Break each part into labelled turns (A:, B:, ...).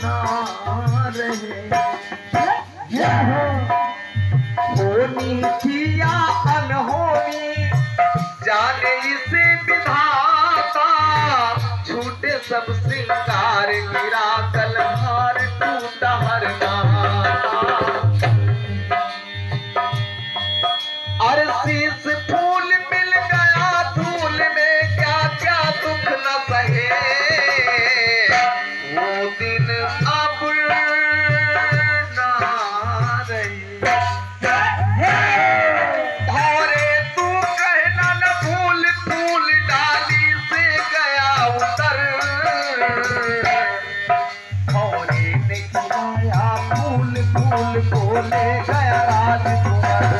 A: ना रहे। होनी थी या अनहोनी जाने इसे विधाता, छूटे सब श्रृंगार गिरा कलहार टूटा हर नाता। और शीश फूल मिल गया धूल में, क्या क्या दुख न सहे। वो दिन अब ना रही। भौरे तू कहना न भूल, फूल डाली से गया उतर। भौरे ने खिलाया फूल, फूल को ले गया राजकुमार।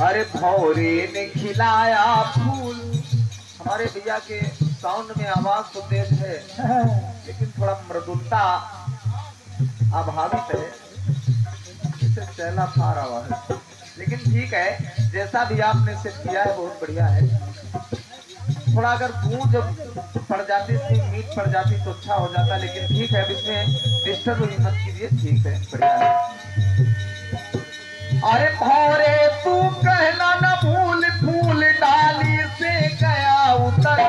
A: अरे भौरे ने खिलाया फूल। हमारे भैया के साउंड में आवाज तो तेज है, लेकिन थोड़ा मृदुलता अभावित है, इसे चहला फार आवाज है। लेकिन ठीक है, जैसा भी आपने सेट किया है बहुत बढ़िया है। थोड़ा अगर गूंज पड़ जाती थी, मीट पड़ जाती तो अच्छा हो जाता, लेकिन ठीक है, अब इसमें डिस्टर्ब ही मत कीजिए। ठीक है, बढ़िया है। अरे भौरे तू कहना न भूल, फूल डाली से गया उतर।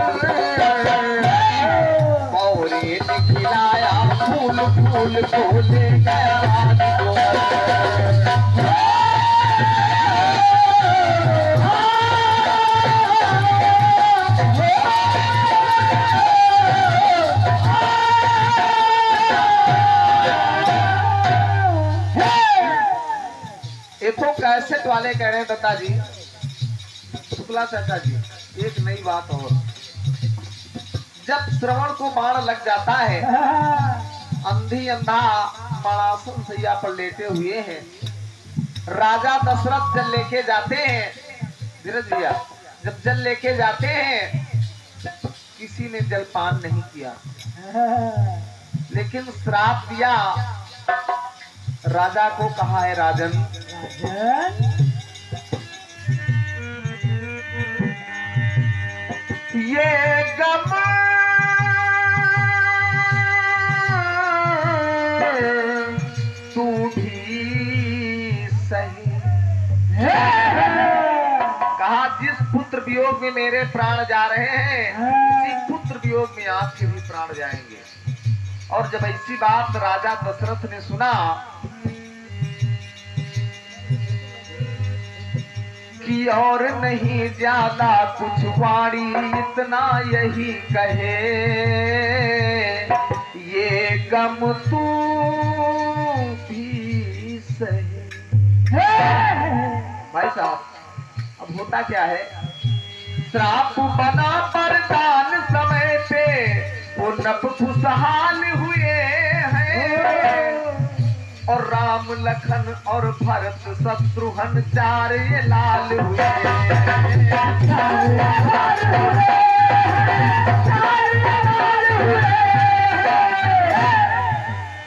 A: भौरे ने खिलाया फूल, फूल को ले गया राजकुमार। तो कैसेट वाले कह रहे हैं दत्ता जी, शुक्ला चाचा जी, एक नई बात और। जब श्रवण को बाण लग जाता है, अंधी अंधा मणासन सैया पर लेटे हुए हैं, राजा दशरथ जल लेके जाते हैं। धीरज भैया, जब जल लेके जाते हैं, किसी ने जलपान नहीं किया, लेकिन श्राप दिया। राजा को कहा है, राजन ये गम तू भी सही है। कहा जिस पुत्र वियोग में मेरे प्राण जा रहे हैं, उसी पुत्र वियोग में आपके भी प्राण जाएंगे। और जब ऐसी बात राजा दशरथ ने सुना कि और नहीं ज्यादा कुछ वाणी, इतना यही कहे, ये गम तू भी सही है। भाई साहब, अब होता क्या है, श्राप बना वरदान समय पे, वो नभ खुशहाल हुए हैं। और राम लखन और भरत शत्रुघ्न चार ये लाल हुए।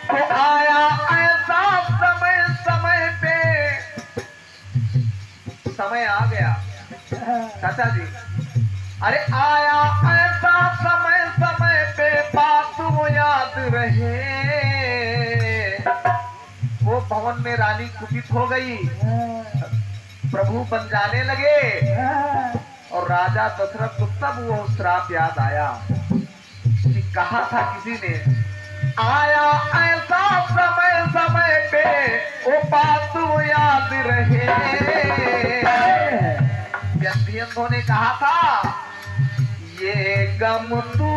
A: तो आया ऐसा समय, समय पे समय आ गया चाचा जी। अरे आया ऐसा समय, समय पे बात वो याद रहे। वो भवन में रानी कुपित हो गई, प्रभु बन जाने लगे, और राजा दशरथ को तब वो श्राप याद आया कि कहा था किसी ने, आया ऐसा समय, समय पे वो बात वो याद रहे। अंधों ने कहा था, ये गम तू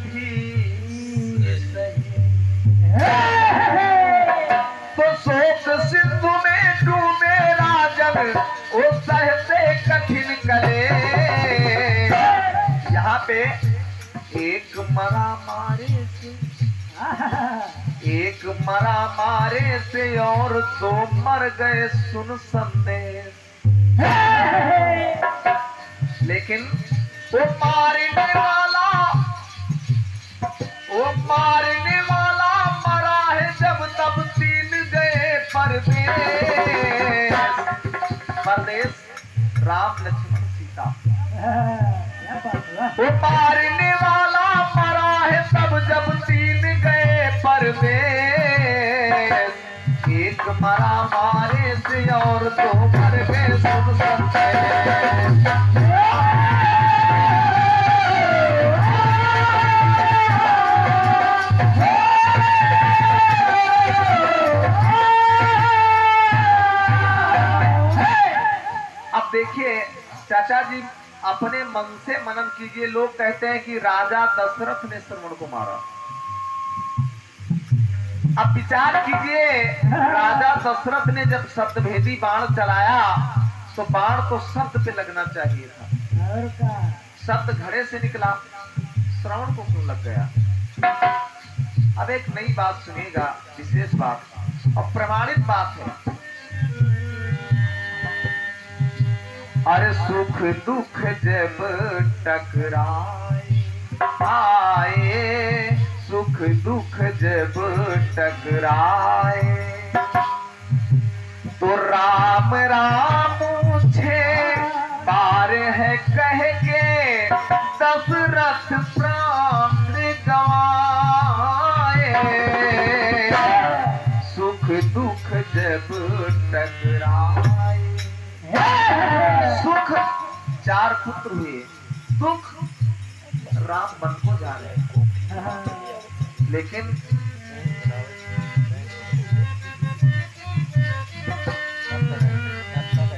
A: भी सही है। तो शोक सिंधु में डूबे राजन, वो सहते कठिन करे। यहाँ पे एक मरा मारे से और दो मर गए सुन संदेश। लेकिन वो मारने वाला वो मारने वाला मरा है तब जब 3 गए परदेश, एक मरा मारे से और 2 मर गए सब सकते। अब देखिए चाचा जी, अपने मन से मनन कीजिए। लोग कहते हैं कि राजा दशरथ ने श्रवण को मारा। अब विचार कीजिए, राजा दशरथ ने जब शब्दभेदी बाण चलाया तो बाण तो शब्द पे लगना चाहिए था, शब्द घड़े से निकला, श्रवण को क्यों लग गया? अब एक नई बात सुनिएगा, विशेष बात और प्रमाणित बात है। अरे सुख दुख जब टकराए, सुख दुख जब टकराए, तो राम राम 6 बार है कह के दशरथ प्राण गवाए। सुख दुख जब टकराए, सुख 4 पुत्र हुए, दुख राम वन को जा रहे, लेकिन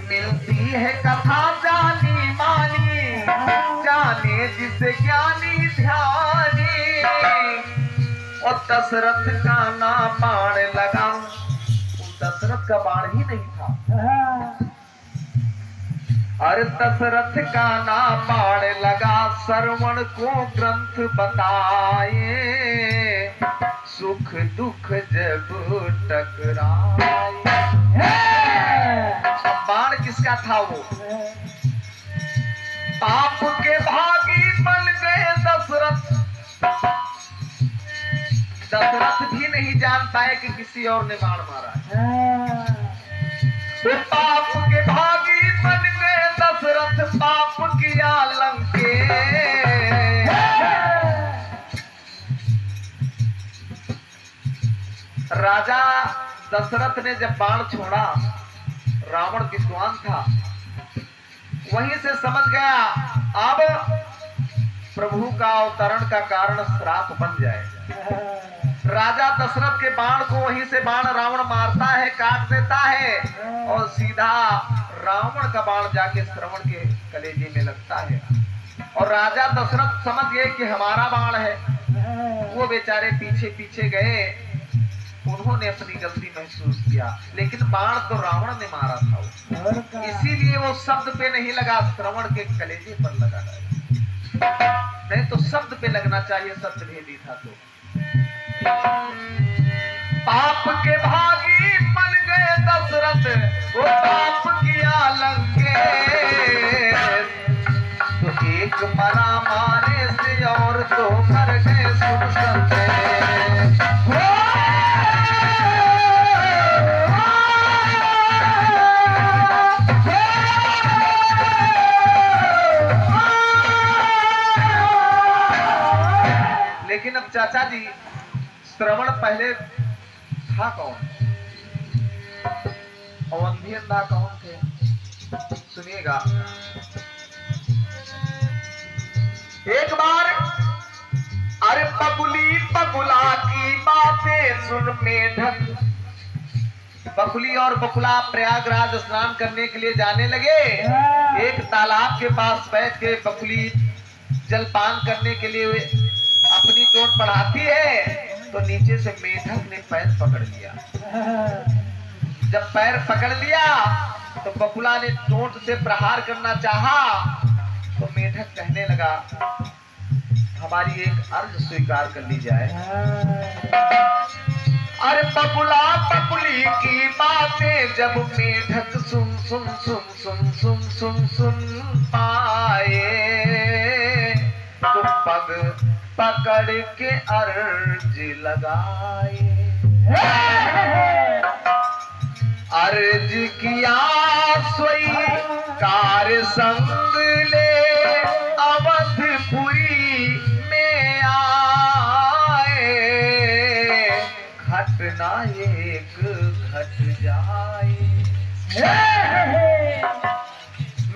A: मिलती है कथा जानी मानी, जाने जिसे ज्ञानी ध्यानी। और दशरथ का नाम बाण लगा, दशरथ का बाण ही नहीं था। अरे दशरथ का नाम बाण लगा, श्रवण को ग्रंथ बताए, सुख दुख जब टकराए। बाण किसका था? वो पाप के भागी बन गए दशरथ। दशरथ भी नहीं जान पाए कि किसी और ने बाण मारा। वो पाप के भागी बन गए दशरथ, पाप किया लंके। राजा दशरथ ने जब बाण छोड़ा, रावण विद्वान था, वहीं से समझ गया अब प्रभु का अवतरण का कारण श्राप बन जाए। राजा दशरथ के बाण को वहीं से बाण रावण मारता है, काट देता है और सीधा रावण का बाण जाके श्रवण के कलेजे में लगता है। और राजा दशरथ समझ गए कि हमारा बाण है। वो बेचारे पीछे पीछे गए, उन्होंने अपनी गलती महसूस किया, लेकिन बाण तो रावण ने मारा था, इसीलिए वो शब्द पे नहीं लगा, श्रवण के कलेजे पर लगा। नहीं तो शब्द पे लगना चाहिए, शब्द भेदी था। तो पाप के भागी बन गए दशरथ, वो पाप किया लंके। तो एक मरा मारे से और 2 मर गए सुन सकते। लेकिन अब चाचा जी, श्रवण पहले था कौन? अवंधी अंधा कौन थे? सुनिएगा। एक बार अरे बकुली बकुला की बातें सुन मेढक, बकुली और बकुला प्रयागराज स्नान करने के लिए जाने लगे। एक तालाब के पास बैठ के बकुली जलपान करने के लिए अपनी चोट बढ़ाती है, तो नीचे से मेढक ने पैर पकड़ लिया। जब पैर पकड़ लिया तो बकुला ने चोट से प्रहार करना चाहा, तो मेढक कहने लगा हमारी एक अर्ज स्वीकार कर ली जाए। अरे बकुला बकुली की बातें जब मेढक सुन सुन सुन सुन सुन सुन सुन पाए, तो पग पकड़ के अर्ज लगाए। अर्ज किया स्वीकार संग ले, ना एक घट जाए।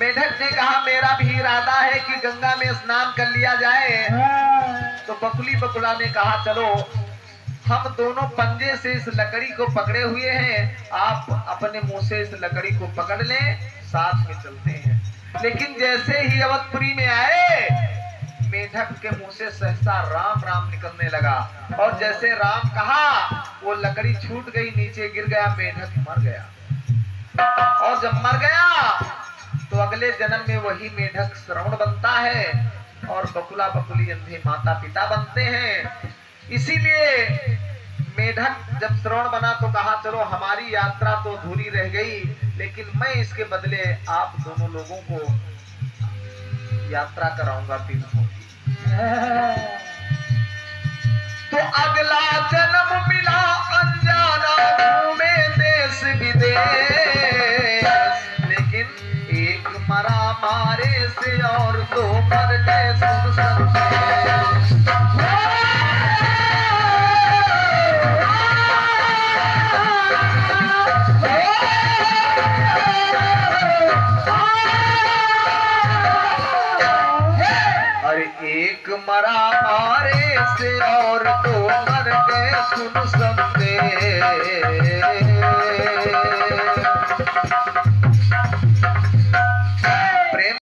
A: मेढक ने कहा मेरा भी इरादा है कि गंगा में स्नान कर लिया जाए। तो बकुली बकुला ने कहा चलो हम दोनों पंजे से इस लकड़ी को पकड़े हुए हैं, आप अपने मुंह से इस लकड़ी को पकड़ लें, साथ में चलते हैं। लेकिन जैसे ही अवधपुरी में आए, मेढक के मुंह से सहसा राम राम निकलने लगा, और जैसे राम कहा वो लकड़ी छूट गई, नीचे गिर गया, मेढक मर गया। और जब मर गया तो अगले जन्म में वही मेढक श्रवण बनता है और बकुला बकुली अंधे माता पिता बनते हैं। इसीलिए मेढक जब श्रवण बना तो कहा चलो हमारी यात्रा तो अधूरी रह गई, लेकिन मैं इसके बदले आप दोनों लोगों को यात्रा कराऊंगा तीर्थों की। तो अगला जन्म मिला अनजाना घूमे देश विदेश, लेकिन एक मरा मारे से और दो मर गए सुन सकते। एक मरा मारे से और दो मर गए सुन सकते।